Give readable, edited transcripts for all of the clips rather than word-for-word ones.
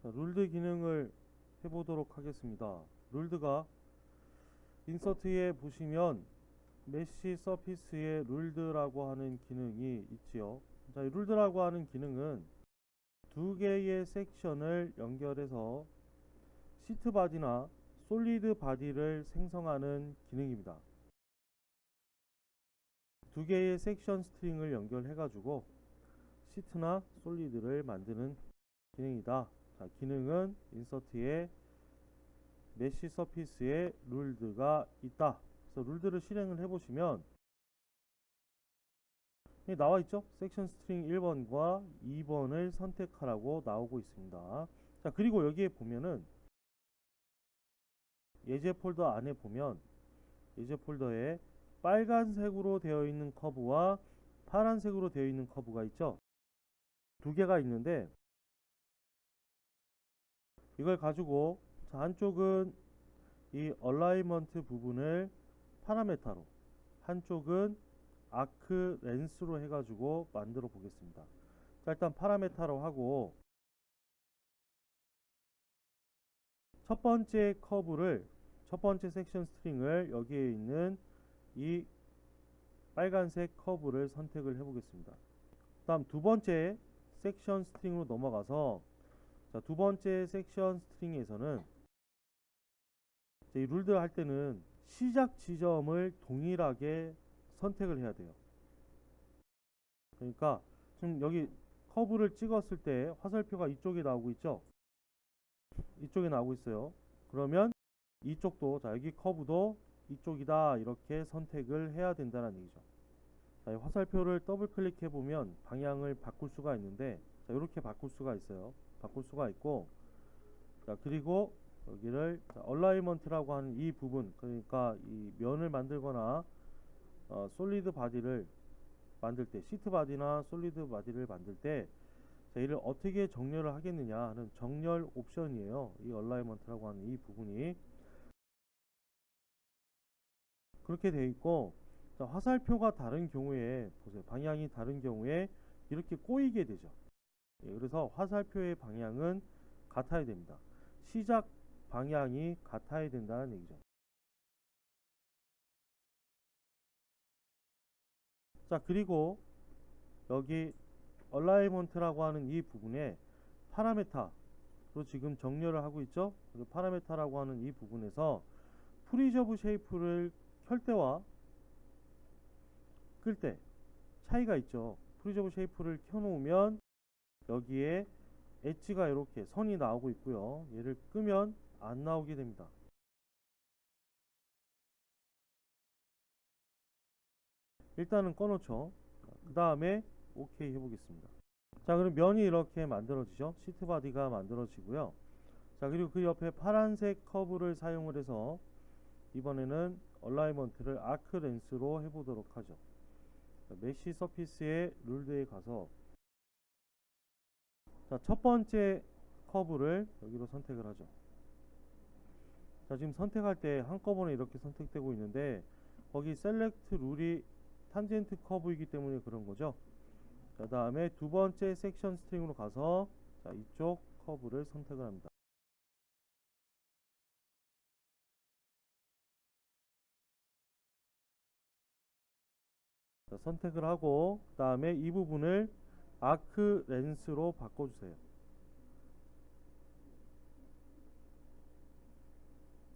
자, 룰드 기능을 해보도록 하겠습니다. 룰드가 인서트에 보시면 메쉬 서피스에 룰드라고 하는 기능이 있지요. 자, 이 룰드라고 하는 기능은 두 개의 섹션을 연결해서 시트 바디나 솔리드 바디를 생성하는 기능입니다. 두 개의 섹션 스트링을 연결해 가지고 시트나 솔리드를 만드는 기능이다. 자, 기능은 인서트에 메쉬 서피스에 룰드가 있다. 그래서 룰드를 실행을 해보시면 나와 있죠. 섹션 스트링 1번과 2번을 선택하라고 나오고 있습니다. 자, 그리고 여기에 보면은 예제 폴더 안에 보면 예제 폴더에 빨간색으로 되어 있는 커브와 파란색으로 되어 있는 커브가 있죠. 두 개가 있는데 이걸 가지고 한쪽은 이 얼라이먼트 부분을 파라메타로, 한쪽은 아크 렌스로 해가지고 만들어 보겠습니다. 자, 일단 파라메타로 하고 첫 번째 커브를, 첫 번째 섹션 스트링을 여기에 있는 이 빨간색 커브를 선택을 해 보겠습니다. 다음 두 번째 섹션 스트링으로 넘어가서, 자, 두 번째 섹션 스트링에서는 이 룰드 할 때는 시작 지점을 동일하게 선택을 해야 돼요. 그러니까 지금 여기 커브를 찍었을 때 화살표가 이쪽에 나오고 있죠. 이쪽에 나오고 있어요. 그러면 이쪽도, 자, 여기 커브도 이쪽이다, 이렇게 선택을 해야 된다는 얘기죠. 자, 이 화살표를 더블 클릭해 보면 방향을 바꿀 수가 있는데, 자, 이렇게 바꿀 수가 있어요. 바꿀 수가 있고, 자, 그리고 여기를 얼라이먼트라고 하는 이 부분, 그러니까 이 면을 만들거나 솔리드 바디를 만들 때, 시트 바디나 솔리드 바디를 만들 때, 자, 이를 어떻게 정렬을 하겠느냐 하는 정렬 옵션이에요. 이 얼라이먼트라고 하는 이 부분이 그렇게 되어 있고, 자, 화살표가 다른 경우에 보세요. 방향이 다른 경우에 이렇게 꼬이게 되죠. 예, 그래서 화살표의 방향은 같아야 됩니다. 시작 방향이 같아야 된다는 얘기죠. 자, 그리고 여기 얼라이먼트라고 하는 이 부분에 파라메타로 지금 정렬을 하고 있죠. 그리고 파라메타라고 하는 이 부분에서 프리저브 쉐이프를 켤 때와 끌 때 차이가 있죠. 프리저브 쉐이프를 켜놓으면 여기에 엣지가 이렇게 선이 나오고 있고요. 얘를 끄면 안 나오게 됩니다. 일단은 꺼놓죠. 그 다음에 OK 해보겠습니다. 자, 그럼 면이 이렇게 만들어지죠. 시트 바디가 만들어지고요. 자, 그리고 그 옆에 파란색 커브를 사용을 해서 이번에는 얼라이먼트를 아크 렌스로 해보도록 하죠. 자, 메쉬 서피스의 룰드에 가서, 자, 첫 번째 커브를 여기로 선택을 하죠. 자, 지금 선택할 때 한꺼번에 이렇게 선택되고 있는데 거기 셀렉트 룰이 탄젠트 커브이기 때문에 그런 거죠. 자, 다음에 두 번째 섹션 스트링으로 가서, 자, 이쪽 커브를 선택을 합니다. 자, 선택을 하고 그 다음에 이 부분을 아크 렌스로 바꿔주세요.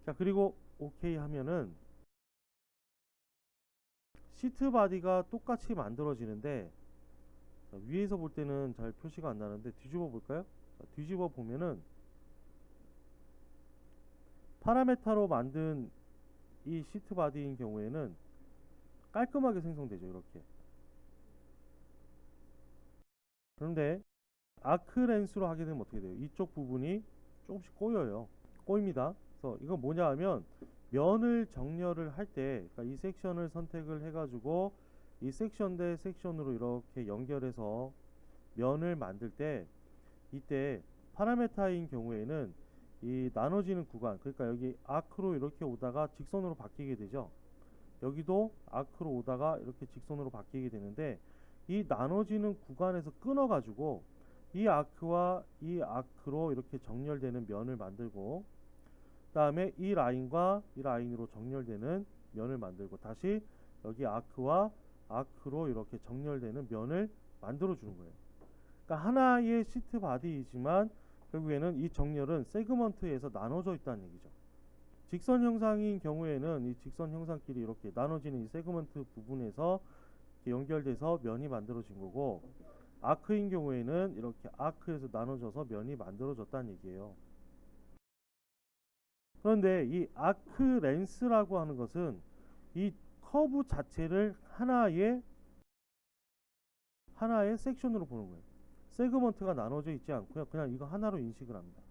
자, 그리고 OK 하면은 시트 바디가 똑같이 만들어지는데, 자, 위에서 볼 때는 잘 표시가 안 나는데 뒤집어 볼까요? 자, 뒤집어 보면은 파라메타로 만든 이 시트 바디인 경우에는 깔끔하게 생성되죠. 이렇게. 그런데 아크 렌스로 하게 되면 어떻게 돼요? 이쪽 부분이 조금씩 꼬여요. 꼬입니다. 그래서 이건 뭐냐 하면 면을 정렬을 할 때, 그러니까 이 섹션을 선택을 해가지고 이 섹션 대 섹션으로 이렇게 연결해서 면을 만들 때, 이때 파라메타인 경우에는 이 나눠지는 구간, 그러니까 여기 아크로 이렇게 오다가 직선으로 바뀌게 되죠. 여기도 아크로 오다가 이렇게 직선으로 바뀌게 되는데, 이 나눠지는 구간에서 끊어 가지고 이 아크와 이 아크로 이렇게 정렬되는 면을 만들고, 그 다음에 이 라인과 이 라인으로 정렬되는 면을 만들고, 다시 여기 아크와 아크로 이렇게 정렬되는 면을 만들어 주는 거예요. 그러니까 하나의 시트 바디이지만 결국에는 이 정렬은 세그먼트에서 나눠져 있다는 얘기죠. 직선 형상인 경우에는 이 직선 형상끼리 이렇게 나눠지는 이 세그먼트 부분에서 연결돼서 면이 만들어진 거고, 아크인 경우에는 이렇게 아크에서 나눠져서 면이 만들어졌다는 얘기예요. 그런데 이 아크 렌스라고 하는 것은 이 커브 자체를 하나의 섹션으로 보는 거예요. 세그먼트가 나눠져 있지 않고요. 그냥 이거 하나로 인식을 합니다.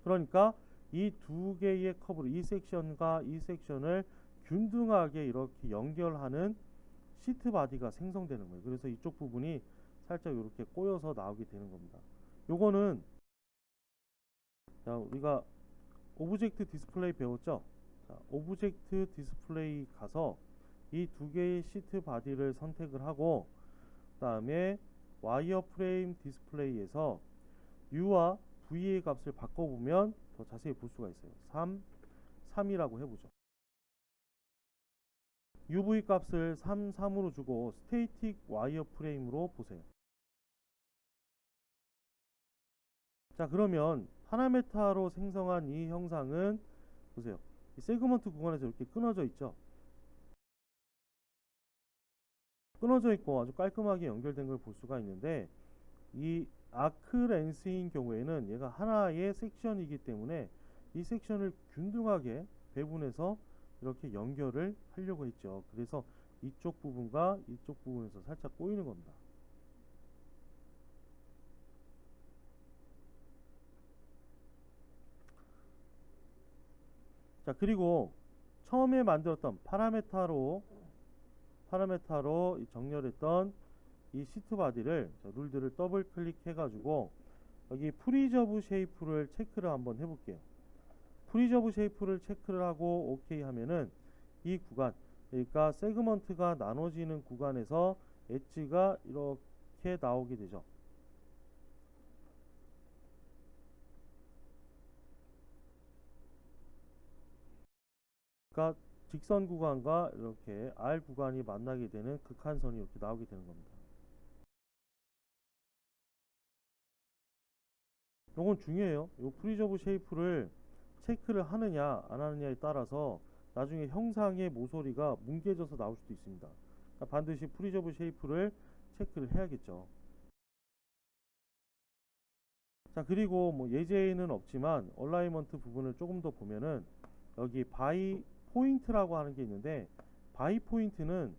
그러니까 이 두 개의 커브를, 이 섹션과 이 섹션을 균등하게 이렇게 연결하는 시트 바디가 생성되는 거예요. 그래서 이쪽 부분이 살짝 이렇게 꼬여서 나오게 되는 겁니다. 요거는 자, 우리가 오브젝트 디스플레이 배웠죠? 자, 오브젝트 디스플레이 가서 이 두 개의 시트 바디를 선택을 하고, 그 다음에 와이어 프레임 디스플레이에서 U와 V의 값을 바꿔보면 더 자세히 볼 수가 있어요. 3이라고 해보죠. UV 값을 3으로 주고 스테이틱 와이어 프레임으로 보세요. 자, 그러면 파라메타로 생성한 이 형상은 보세요. 이 세그먼트 구간에서 이렇게 끊어져 있죠. 끊어져 있고 아주 깔끔하게 연결된 걸 볼 수가 있는데, 이 아크 렌스인 경우에는 얘가 하나의 섹션이기 때문에 이 섹션을 균등하게 배분해서 이렇게 연결을 하려고 했죠. 그래서 이쪽 부분과 이쪽 부분에서 살짝 꼬이는 겁니다. 자, 그리고 처음에 만들었던 파라메타로 정렬했던 이 시트 바디를, 룰들을 더블 클릭해 가지고 여기 프리저브 쉐이프를 체크를 한번 해볼게요. 프리저브 쉐이프를 체크를 하고 OK 하면은 이 구간, 그러니까 세그먼트가 나눠지는 구간에서 엣지가 이렇게 나오게 되죠. 그러니까 직선 구간과 이렇게 R 구간이 만나게 되는 극한선이 이렇게 나오게 되는 겁니다. 이건 중요해요. 이 프리저브 쉐이프를 체크를 하느냐 안 하느냐에 따라서 나중에 형상의 모서리가 뭉개져서 나올 수도 있습니다. 그러니까 반드시 프리저브 쉐이프를 체크를 해야겠죠. 자, 그리고 뭐 예제는 없지만 얼라이먼트 부분을 조금 더 보면은 여기 바이 포인트라고 하는 게 있는데, 바이 포인트는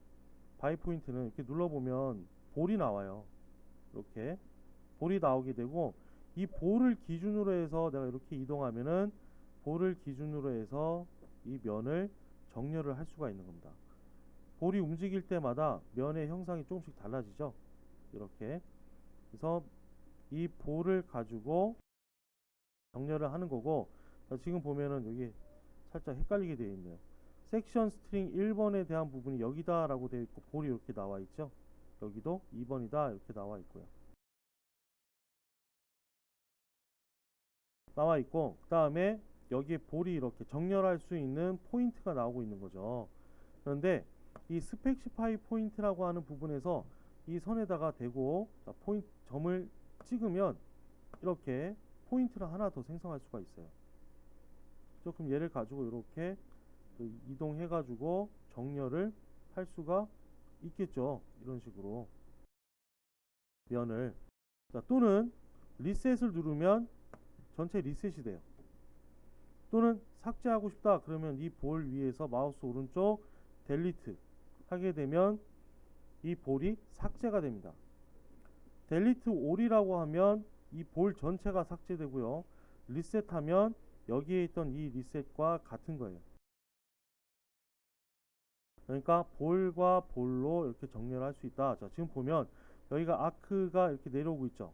이렇게 눌러보면 볼이 나와요. 이렇게 볼이 나오게 되고, 이 볼을 기준으로 해서 내가 이렇게 이동하면은 볼을 기준으로 해서 이 면을 정렬을 할 수가 있는 겁니다. 볼이 움직일 때마다 면의 형상이 조금씩 달라지죠. 이렇게. 그래서 이 볼을 가지고 정렬을 하는 거고, 지금 보면은 여기 살짝 헷갈리게 되어 있네요. 섹션 스트링 1번에 대한 부분이 여기다 라고 되어 있고, 볼이 이렇게 나와 있죠. 여기도 2번이다 이렇게 나와 있고요. 나와 있고, 그 다음에 여기에 볼이 이렇게 정렬할 수 있는 포인트가 나오고 있는 거죠. 그런데 이 스펙시파이 포인트라고 하는 부분에서 이 선에다가 대고, 자, 점을 찍으면 이렇게 포인트를 하나 더 생성할 수가 있어요. 조금 얘를 가지고 이렇게 이동해 가지고 정렬을 할 수가 있겠죠. 이런 식으로 면을. 자, 또는 리셋을 누르면 전체 리셋이 돼요. 또는 삭제하고 싶다 그러면 이 볼 위에서 마우스 오른쪽 델리트 하게 되면 이 볼이 삭제가 됩니다. 델리트 올이라고 하면 이 볼 전체가 삭제되고요. 리셋하면 여기에 있던 이 리셋과 같은 거예요. 그러니까 볼과 볼로 이렇게 정렬할 수 있다. 자, 지금 보면 여기가 아크가 이렇게 내려오고 있죠.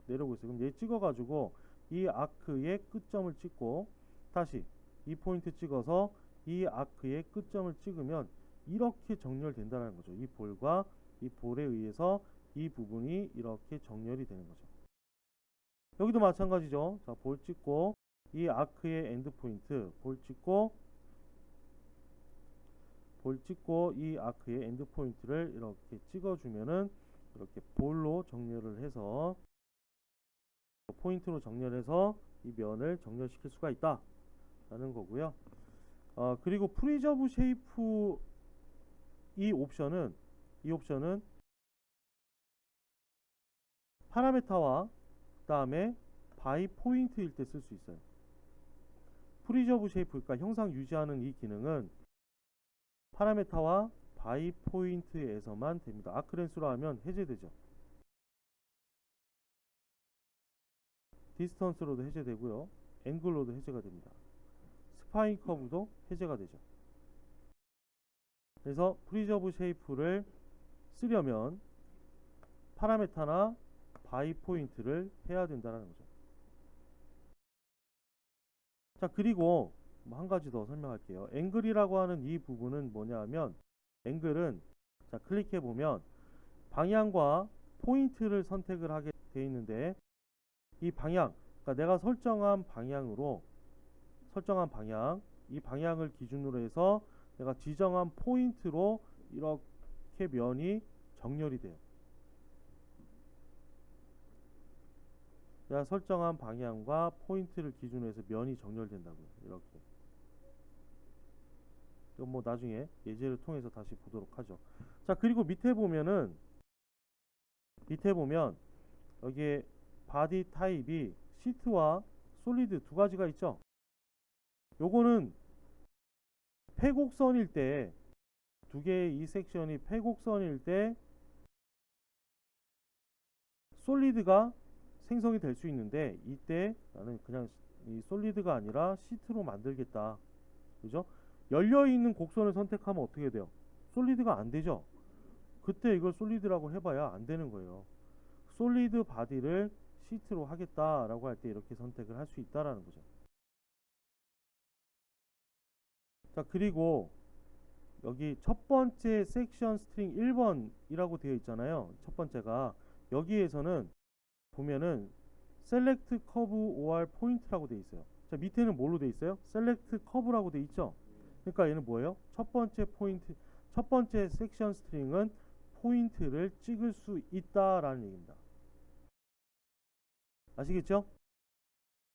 내려오고 있어요. 그럼 얘 찍어가지고 이 아크의 끝점을 찍고, 다시 이 포인트 찍어서 이 아크의 끝점을 찍으면 이렇게 정렬된다는 거죠. 이 볼과 이 볼에 의해서 이 부분이 이렇게 정렬이 되는 거죠. 여기도 마찬가지죠. 자, 볼 찍고 이 아크의 엔드 포인트 볼 찍고 이 아크의 엔드 포인트를 이렇게 찍어주면은 이렇게 볼로 정렬을 해서 포인트로 정렬해서 이 면을 정렬시킬 수가 있다 라는 거고요. 그리고 프리저브 쉐이프 이 옵션은 파라메타와 그 다음에 바이 포인트일 때 쓸 수 있어요. 프리저브 쉐이프, 그러니까 형상 유지하는 이 기능은 파라메타와 바이 포인트에서만 됩니다. 아크렌스로 하면 해제되죠. 디스턴스로도 해제되고요. 앵글로도 해제가 됩니다. 스파인 커브도 해제가 되죠. 그래서 프리저브 쉐이프를 쓰려면 파라메타나 바이 포인트를 해야 된다는 거죠. 자, 그리고 한 가지 더 설명할게요. 앵글이라고 하는 이 부분은 뭐냐 하면, 앵글은 자, 클릭해 보면 방향과 포인트를 선택을 하게 되어 있는데, 이 방향, 그러니까 내가 설정한 이 방향을 기준으로 해서 내가 지정한 포인트로 이렇게 면이 정렬이 돼요. 내가 설정한 방향과 포인트를 기준으로 해서 면이 정렬된다고요. 이렇게. 이건 뭐 나중에 예제를 통해서 다시 보도록 하죠. 자, 그리고 밑에 보면 여기에 바디 타입이 시트와 솔리드 두 가지가 있죠. 요거는 폐곡선일 때, 두 개의 이 섹션이 폐곡선일 때 솔리드가 생성이 될 수 있는데, 이때 나는 그냥 이 솔리드가 아니라 시트로 만들겠다. 그죠? 열려있는 곡선을 선택하면 어떻게 돼요? 솔리드가 안 되죠? 그때 이걸 솔리드라고 해봐야 안 되는 거예요. 솔리드 바디를 시트로 하겠다라고 할 때 이렇게 선택을 할 수 있다라는 거죠. 자, 그리고 여기 첫 번째 섹션 스트링 1번이라고 되어 있잖아요. 첫 번째가 여기에서는 보면은 셀렉트 커브 OR 포인트라고 되어 있어요. 자, 밑에는 뭘로 되어 있어요? 셀렉트 커브라고 되어 있죠. 그러니까 얘는 뭐예요? 첫 번째 섹션 스트링은 포인트를 찍을 수 있다라는 얘기입니다. 아시겠죠?